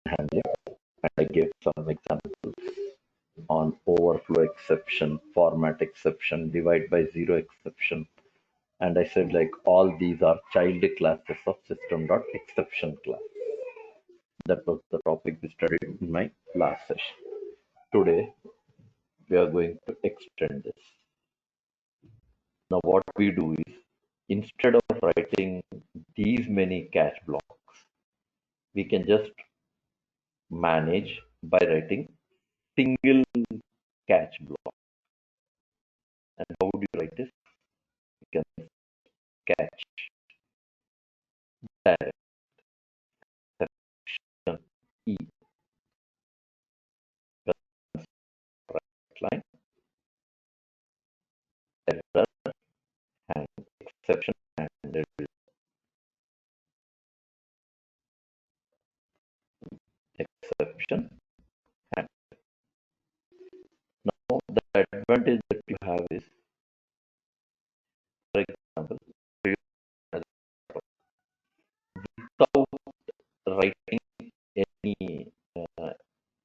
handling, and I gave some examples on overflow exception, format exception, divide by zero exception. And I said like all these are child classes of system.exception class. That was the topic we studied in my last session. Today we are going to extend this. Now what we do is instead of writing these many catch blocks, we can just manage by writing single catch block. And how would you write this? You can catch direct section E right line error and exception handled exception handled. Now the advantage that you have is, for example, without writing any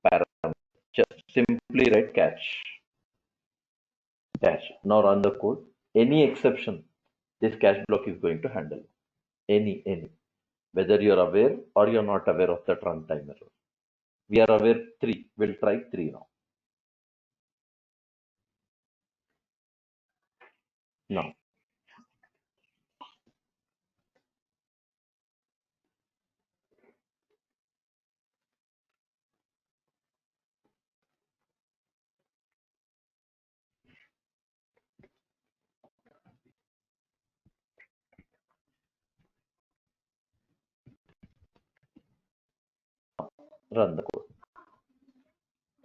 parameter, just simply write catch dash. Now run the code. Any exception, this catch block is going to handle. Any. Whether you're aware or you're not aware of that runtime error. We are aware 3. We'll try 3 now. Now, run the code.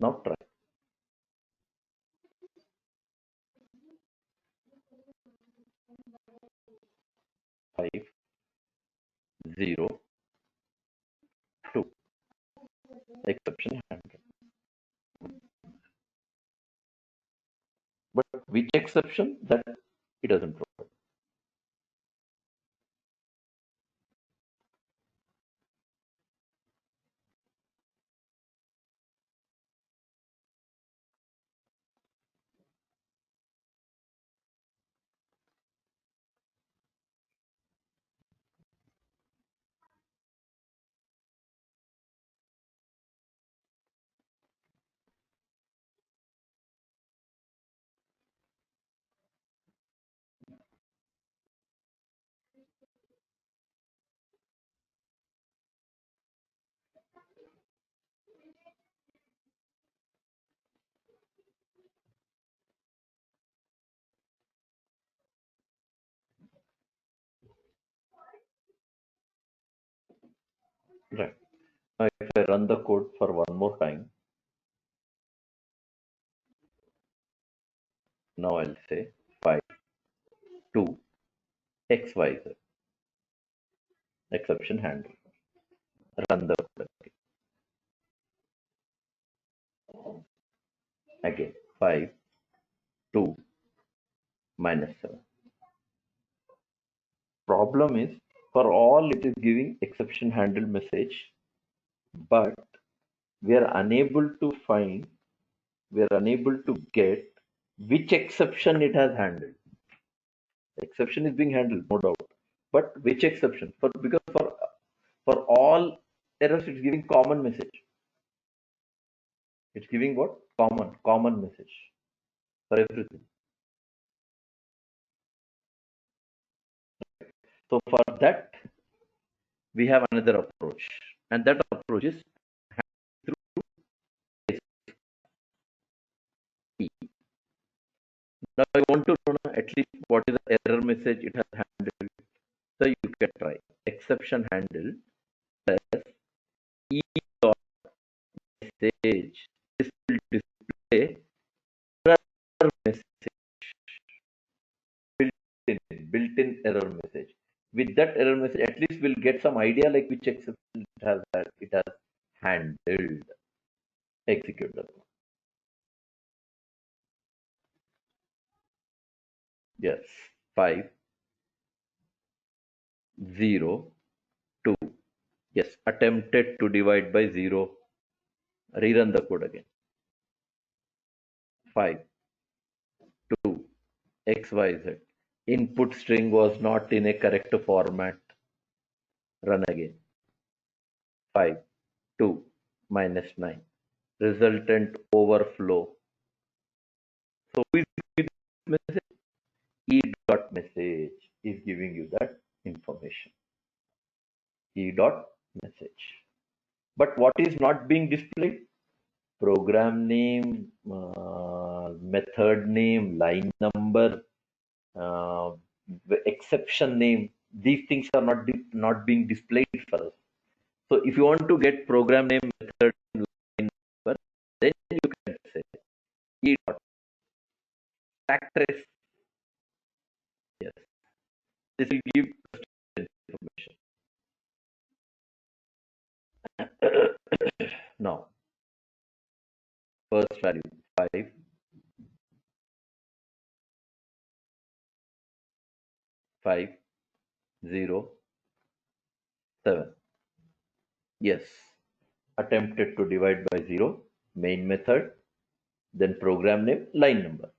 Now try. 5, 0, 2. Exception handled. But which exception? That it doesn't provide. Right. Now if I run the code for one more time, now I'll say 5, 2, XYZ. Exception handled. Run the code again. 5, 2, -7. Problem is, for all it is giving exception handled message, but we are unable to find, we are unable to get which exception it has handled. Exception is being handled, no doubt, but which exception? Because for all errors, it's giving common message. It's giving what? Common message for everything. So for that, we have another approach, and that approach is through SE. Now I want to know at least what is the error message it has handled. So you can try exception handled plus E dot message. This will display error message, built-in error message. With that error message, at least we'll get some idea like which exception it has handled. Execute that. Yes, 5, 0, 2. Yes, attempted to divide by 0. Rerun the code again. 5, 2, XYZ. Input string was not in a correct format. Run again. 5, 2, -9. Resultant overflow. So who is giving this message? E dot message is giving you that information. E dot message. But what is not being displayed? Program name, method name, line number, uh, exception name. These things are not being displayed for us. So if you want to get program name, method, line number, then you can say e dot stack trace. Yes, this will give information. Now, first value 5, 5, 0, 7. Yes, attempted to divide by 0, main method, then program name, line number.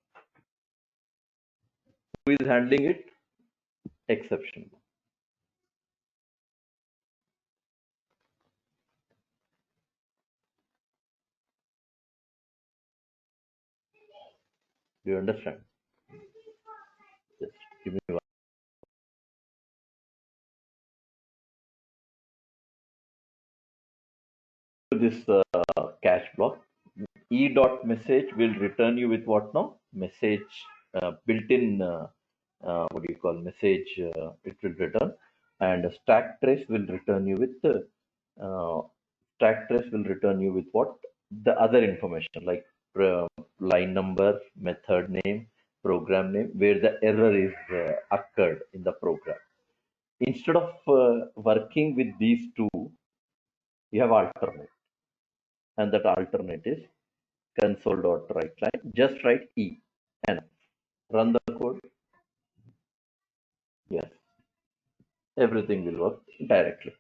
Who is handling it? Exception. Do you understand? Just give me one. This cache block. E dot message will return you with what now? Message built-in. What do you call message? It will return, and stack trace will return you with uh, stack trace will return you with what? The other information like uh, line number, method name, program name, where the error is occurred in the program. Instead of working with these two, you have alternate, and that alternate is console.writeLine. Just write E and run the code. Yes, everything will work directly.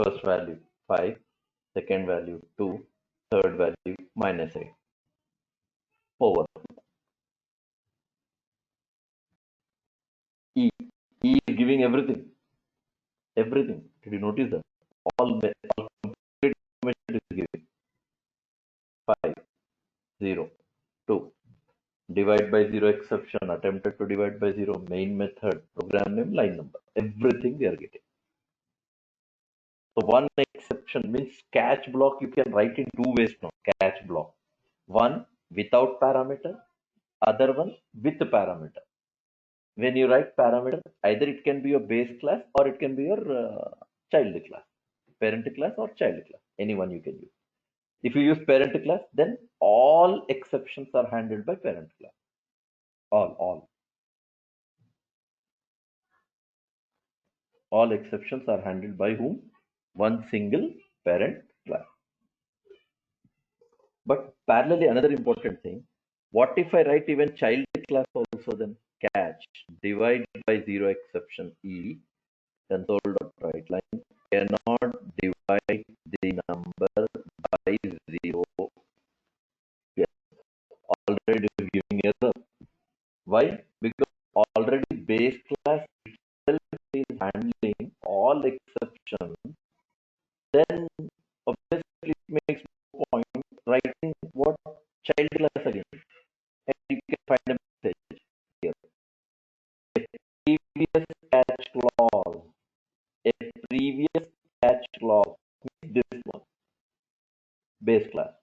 First value 5, second value 2, third value -8. Over. E. E is giving everything. Everything. Did you notice that? All complete information is giving. 5, 0, 2. Divide by 0 exception, attempted to divide by 0, main method, program name, line number. Everything they are getting. So one exception means catch block you can write in two ways now. Catch block. One without parameter, other one with parameter. When you write parameter, either it can be your base class or it can be your child class, parent class or child class. Anyone you can use. If you use parent class, then all exceptions are handled by parent class. All exceptions are handled by whom? One single parent class. But parallelly, another important thing, what if I write even child class also then? Catch, divide by 0 exception E, console.writeLine cannot divide the number by 0. Yes, already it is giving error. Why? Because already base class itself is handling all exceptions. Then obviously it makes no point writing what child class again. And you can find a message here. A previous catch clause. A previous catch clause means this one, base class.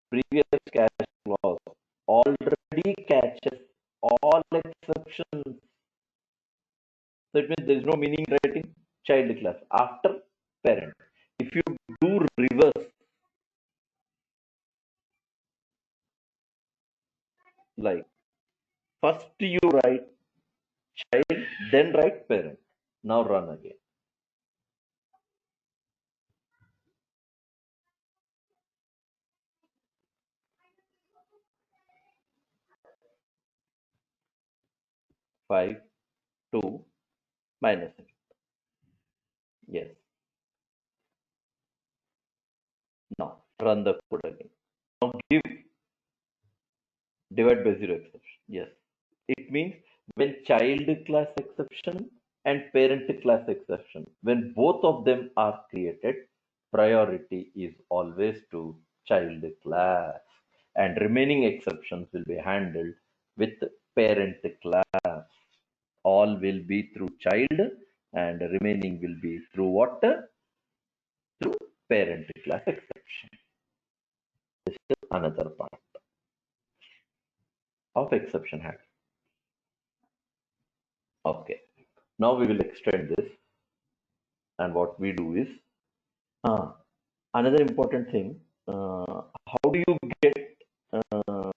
Previous catch clause already catches all exceptions. So it means there is no meaning writing child class after parent. If you do reverse, like first you write child, then write parent. Now run again. 5, 2, minus it. Yes. Now run the code again. Now give divide by zero exception. Yes. It means when child class exception and parent class exception, when both of them are created, priority is always to child class, and remaining exceptions will be handled with parent class. All will be through child, and remaining will be through what? Through parent class exception. This is another part of exception handling. Okay. Now we will extend this, and what we do is another important thing. How do you get? Uh,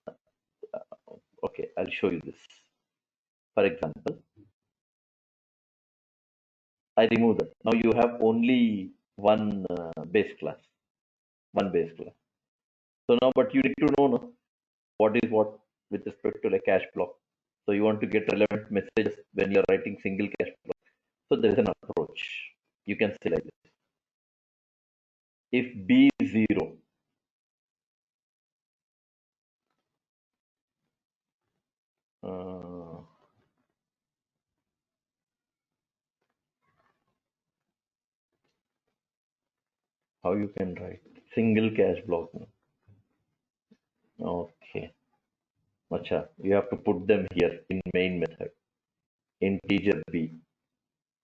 okay, I'll show you this. For example, I remove that. Now you have only one base class, one base class. So now, but you need to know no, what is what with respect to the cache block. So you want to get relevant messages when you're writing single cache block. So there is an approach. You can say like this. If B is 0, uh, how you can write single cache block? Okay. Acha, you have to put them here in main method. Integer b,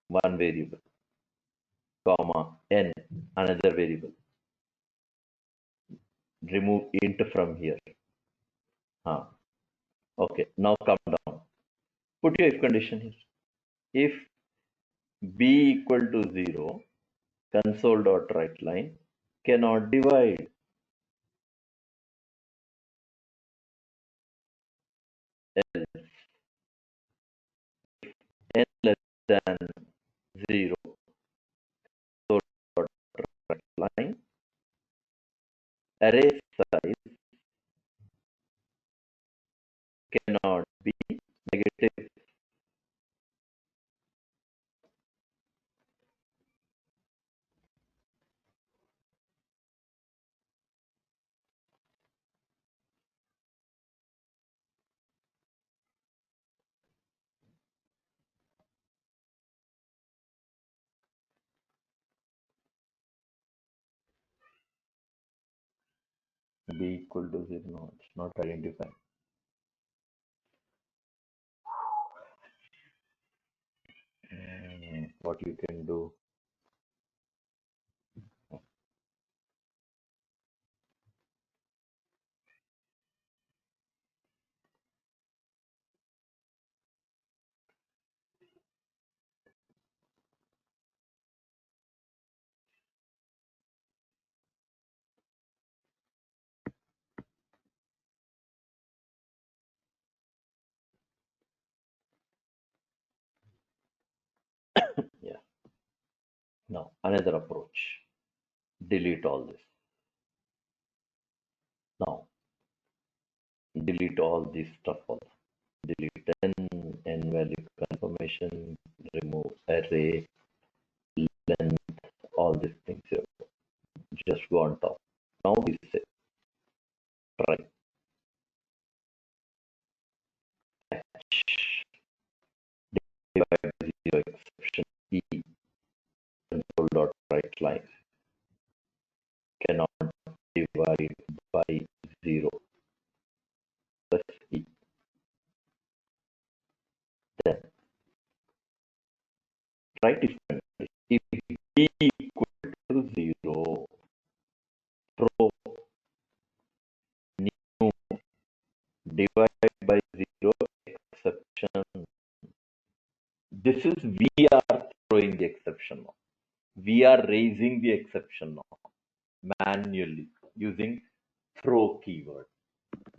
one variable, comma n, another variable. Remove int from here. Okay, now come down. Put your if condition here. If b equal to 0, console dot write line cannot divide. Else n less than 0, console dot write line array size cannot be negative. B equal to 0, no, it's not identified. What you can do? Yeah. Now another approach. Delete all this. Now delete all this stuff also. Delete n value confirmation, remove array, length, all these things here. Just go on top. Now we say try divide by zero exception e control dot write line cannot divide by zero plus e. Then write if if b equal to 0, throw new divide by zero exception. This is we are throwing the exception now. We are raising the exception now manually using throw keyword.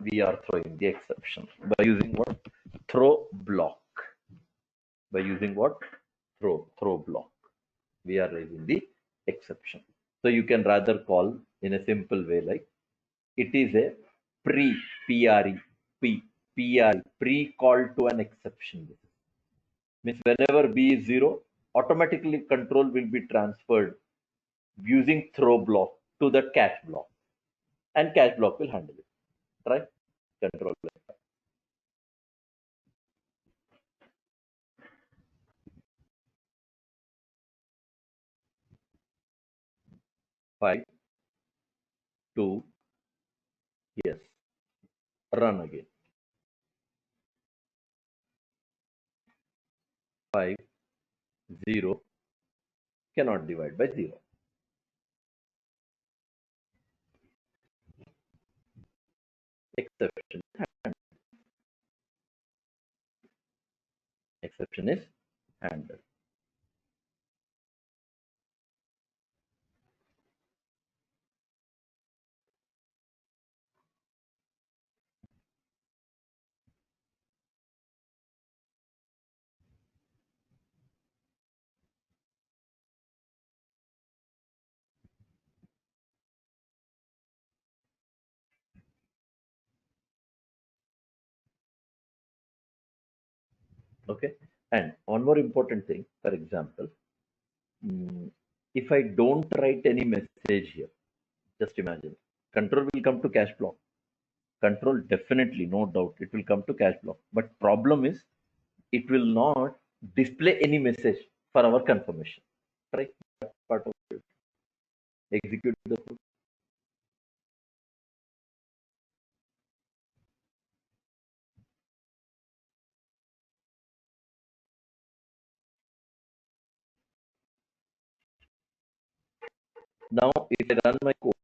We are throwing the exception by using what? Throw block. By using what? Throw block. We are raising the exception. So you can rather call in a simple way like it is a pre pre pre call to an exception. Means whenever B is 0, automatically control will be transferred using throw block to the catch block, and catch block will handle it. Try control 5, 2, yes, run again. 5, 0, cannot divide by 0. Exception, exception is handled. Okay. And one more important thing, for example, mm, if I don't write any message here, just imagine, control will come to cache block. Control definitely, no doubt, it will come to cache block. But problem is, it will not display any message for our confirmation. Try that part of it. Execute the code. Now, if I run my code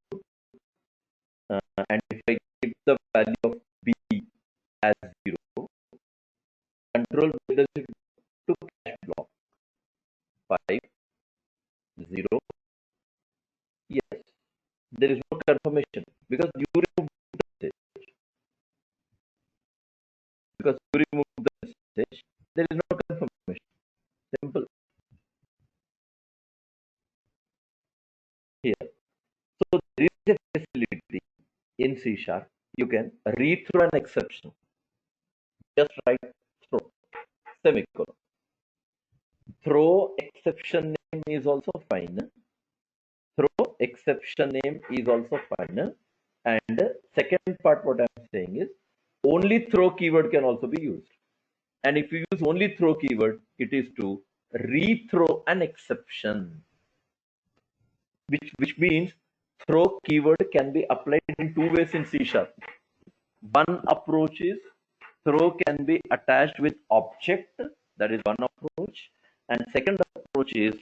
and if I give the value of B as 0, control will to cache block 5, 0. Yes, there is no confirmation because you remove the message. Because you remove the message, there is no confirmation. Simple. Here. So there is a facility in C sharp. You can read through an exception. Just write throw semicolon. Throw exception name is also fine. Throw exception name is also fine. And second part, what I'm saying is only throw keyword can also be used. And if you use only throw keyword, it is to rethrow an exception, which means throw keyword can be applied in two ways in C sharp. One approach is throw can be attached with object, that is one approach, and second approach is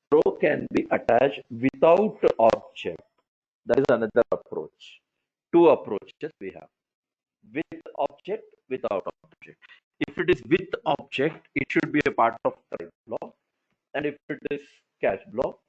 throw can be attached without object, that is another approach. Two approaches we have: with object, without object. If it is with object, it should be a part of try block, and if it is catch block.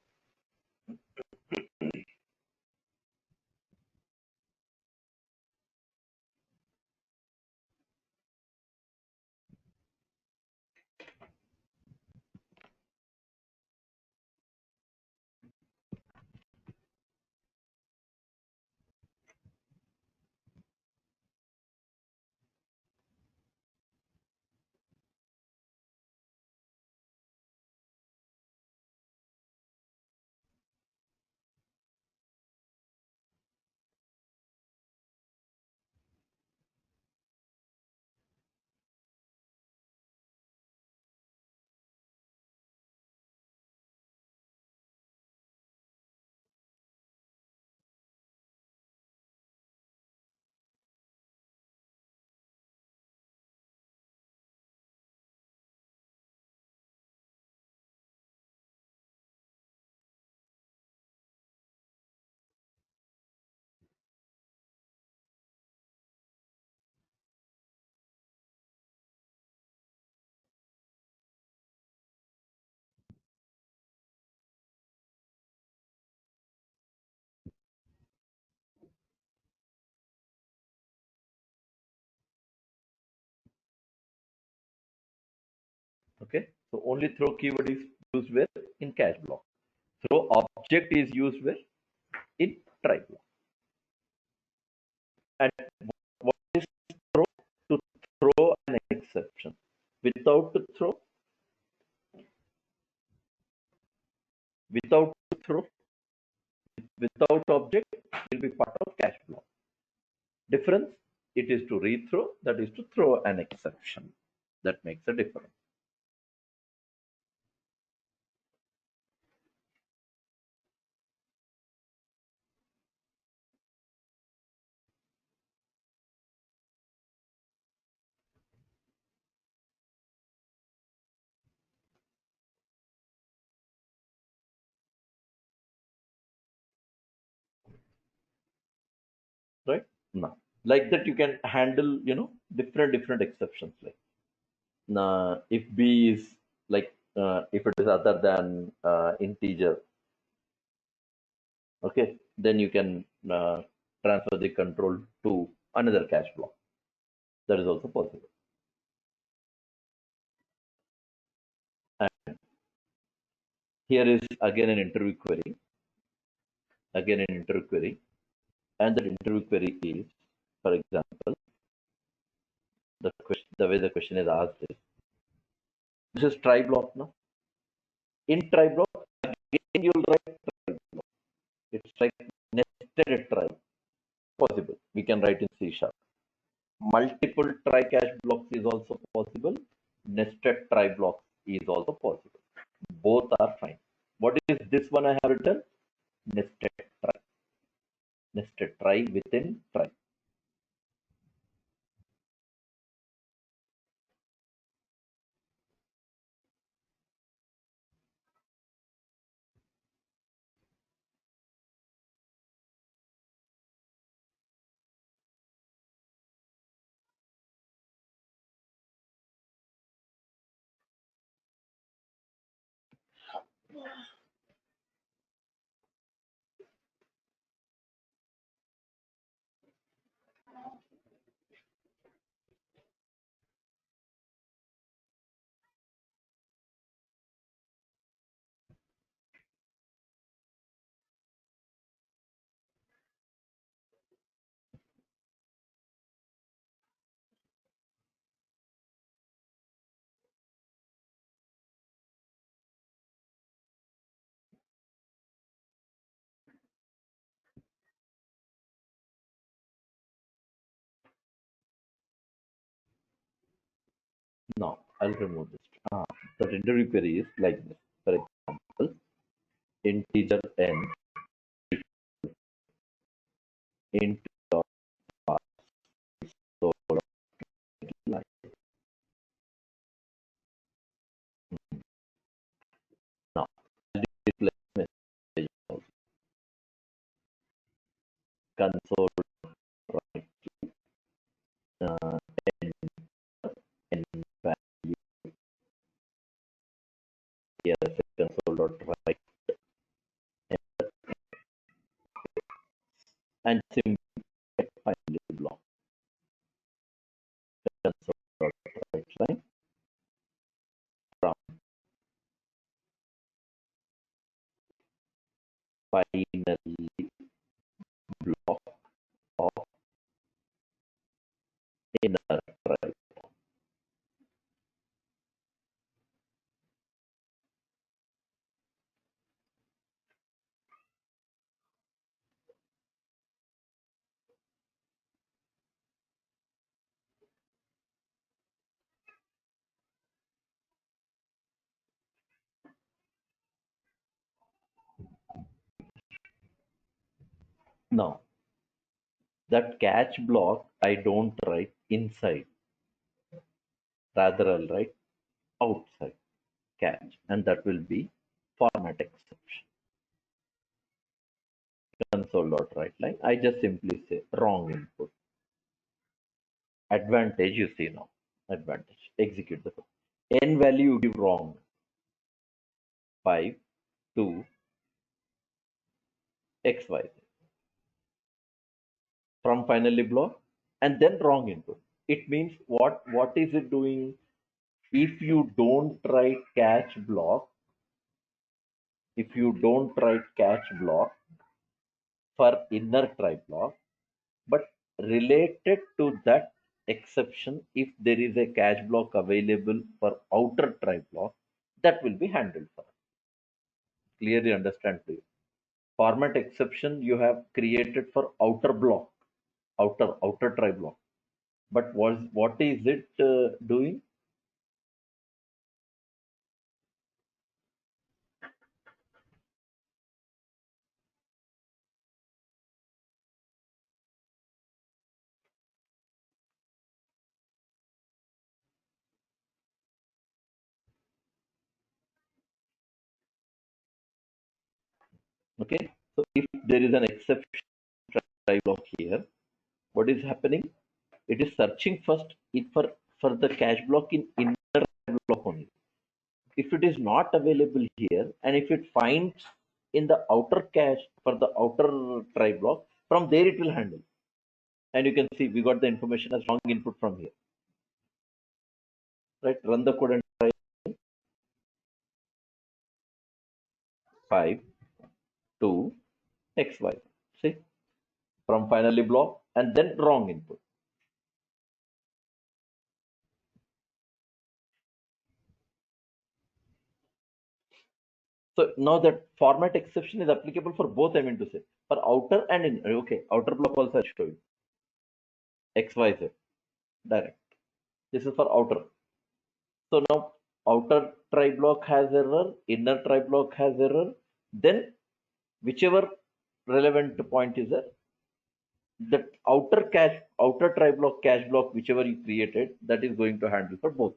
Okay, so only throw keyword is used where in catch block. Throw object is used where in try block. And what is throw? To throw an exception. Without to throw, Without throw, without object will be part of catch block. Difference, it is to rethrow, that is to throw an exception. That makes a difference. Right? Now, like that you can handle, different exceptions. Like if B is like if it is other than integer, okay, then you can transfer the control to another cache block. That is also possible. And here is again an interview query, and that interview query is, for example, the way the question is asked is, this is try block now. In try block, again you'll write try block. It's like nested try. Possible. We can write in C sharp. Multiple try catch blocks is also possible. Nested try blocks is also possible. Both are fine. What is this one I have written? Nested try. Nested try within try. Now I'll remove this. The interview query is like this. For example, integer n into so line. Now I'll display message also. Console right uh, n, n value here console dot write and simply finally block console dot write line from finally block of inner try. Now that catch block I don't write inside, rather I'll write outside catch, and that will be format exception. Console dot write line. I just simply say wrong input. Advantage you see now. Advantage. Execute the code. N value you give wrong. 5, 2, XY. From finally block and then wrong input. It means what is it doing? If you don't write catch block, for inner try block, but related to that exception, if there is a catch block available for outer try block, that will be handled for us. clearly understand to you. Format exception you have created for outer block, outer try block. But what is it doing? Okay. So if there is an exception try block here, what is happening? It is searching first for the cache block in inner block only. If it is not available here, and if it finds in the outer cache for the outer try block, from there it will handle. And you can see we got the information as wrong input from here. Right? Run the code and try 5, 2, XY. See? From finally block and then wrong input. So now that format exception is applicable for both, I mean to say, for outer and inner. Okay, outer block also I show you. XYZ. Direct. This is for outer. So now outer try block has error, inner try block has error. Then whichever relevant point is there, the outer try block, cache block, whichever you created, that is going to handle for both.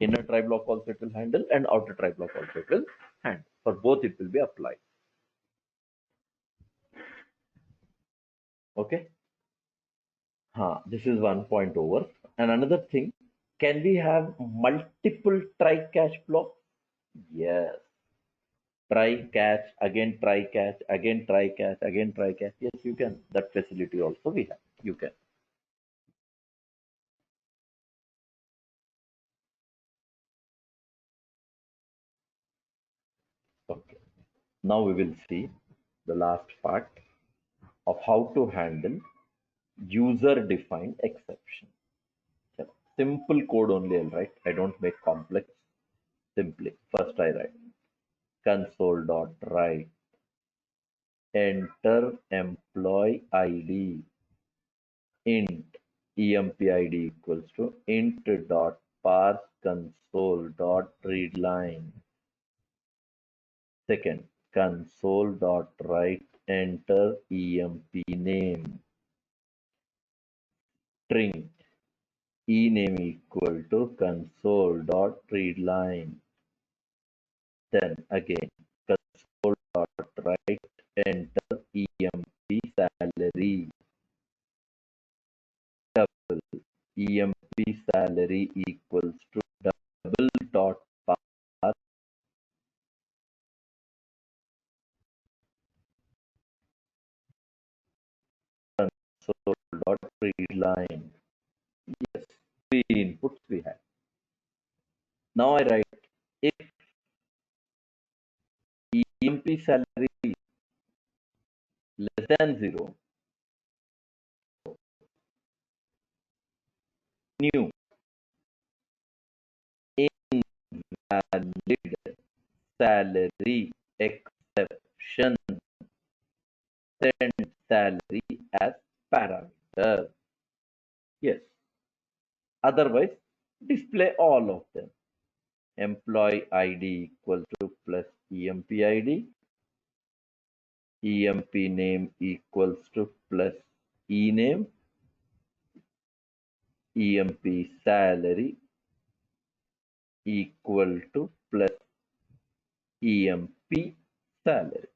Inner try block also it will handle, and outer try block also it will handle. For both it will be applied. Okay. This is one point over. And another thing, can we have multiple try catch blocks? Yes. Try catch, again try catch, again try catch, again try catch. Yes, you can. That facility also we have. You can. Okay. Now we will see the last part of how to handle user defined exception. Simple code only I'll write. I don't make complex. Simply. First I write console.write enter employee ID int empid equals to int dot parse console dot readline. Second, console dot write enter emp name string ename equal to console dot readline. Then again console dot write enter emp salary double emp salary equals to double dot parse console dot readline. Yes, three inputs we have. Now I write if emp salary less than 0, new invalid salary exception, send salary as parameter. Yes. Otherwise, display all of them. Employee ID equal to plus emp ID, emp name equals to plus ename, emp salary equal to plus emp salary.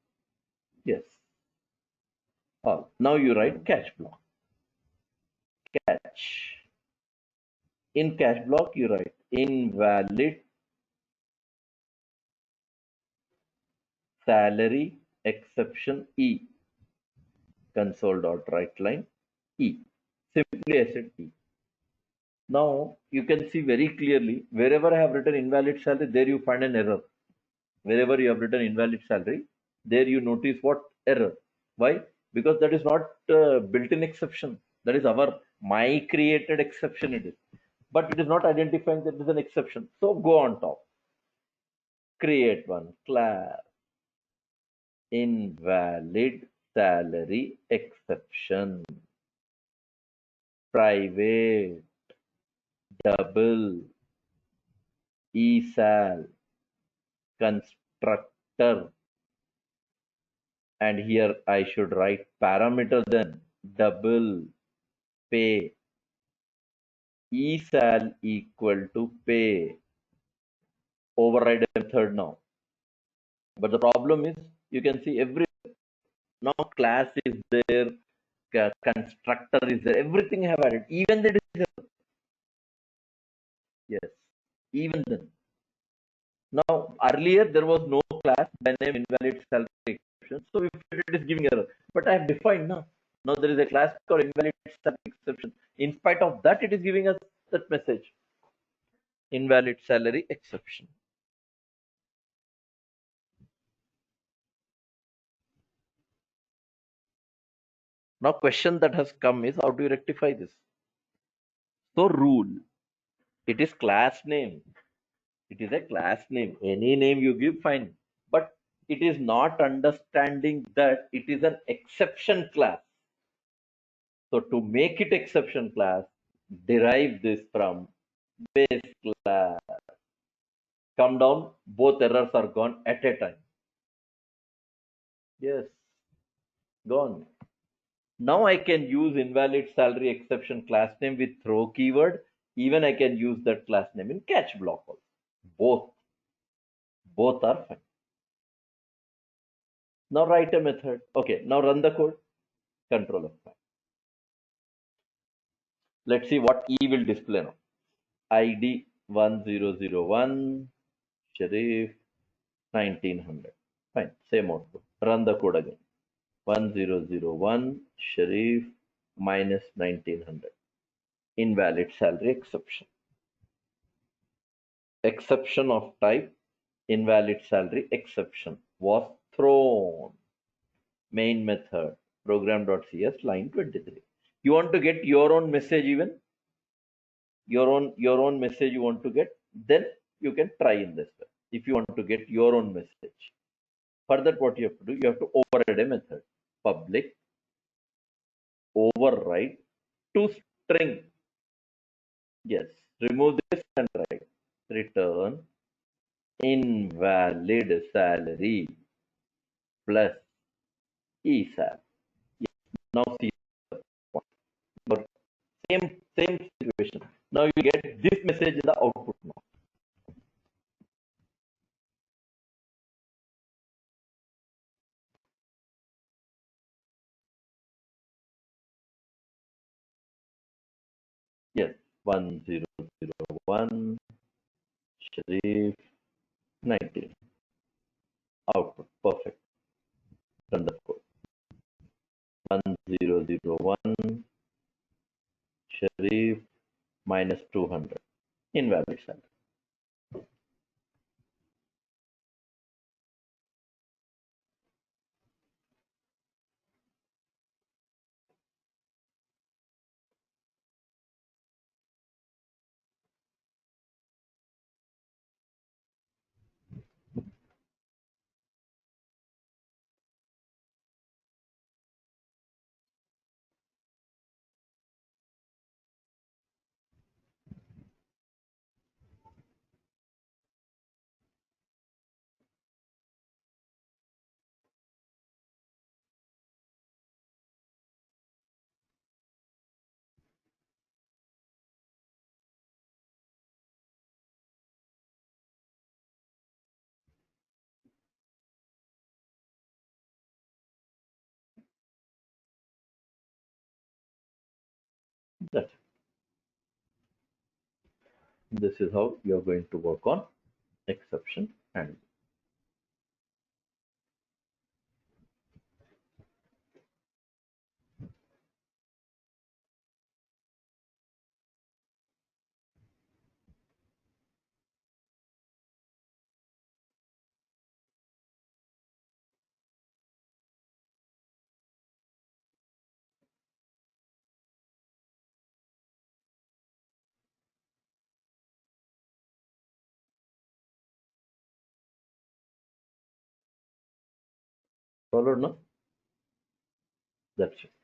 Yes. All. Now you write catch block. Catch. In catch block, you write invalid salary exception E. Console dot write line E. Simply I said E. Now you can see very clearly wherever I have written invalid salary, there you find an error. Wherever you have written invalid salary, there you notice what error. Why? Because that is not built-in exception. That is my created exception it is. But it is not identifying that it is an exception. So go on top. Create one class. invalid salary exception, private, double, ESAL, constructor, and here I should write parameter then, double, pay, ESAL equal to pay, override method now. But the problem is, you can see every now class is there, constructor is there, everything have added, even that is there. Yes, even then. Now, earlier there was no class by name invalid salary exception, so if it is giving error. But I have defined now. Now there is a class called invalid salary exception. In spite of that, it is giving us that message. Invalid salary exception. Now, question that has come is how do you rectify this? So rule. It is class name. It is a class name. Any name you give, fine. But it is not understanding that it is an exception class. So to make it exception class, derive this from base class. Come down, both errors are gone at a time. Yes, gone. Now I can use invalid salary exception class name with throw keyword. Even I can use that class name in catch block also. Both are fine. Now write a method. Okay, now run the code. Control F5. Let's see what E will display now. ID 1001, Sharif 1900. Fine, same output. Run the code again. 1001, Sharif minus 1900. Invalid salary exception. Exception of type invalid salary exception was thrown. Main method program.cs line 23. You want to get your own message, even your own message you want to get, then you can try in this way. If you want to get your own message, for that what you have to do, you have to override a method, public override to string. Yes, remove this and write return invalid salary plus ESAL. Yes. Now see the point. But same situation. Now you get this message in the output now. Yes, 1001 Sharif 19. Output perfect. Run the code. 1001 Sharif minus 200. Invalid salary. That's it. This is how you are going to work on exception handling. Followed, no? That's it.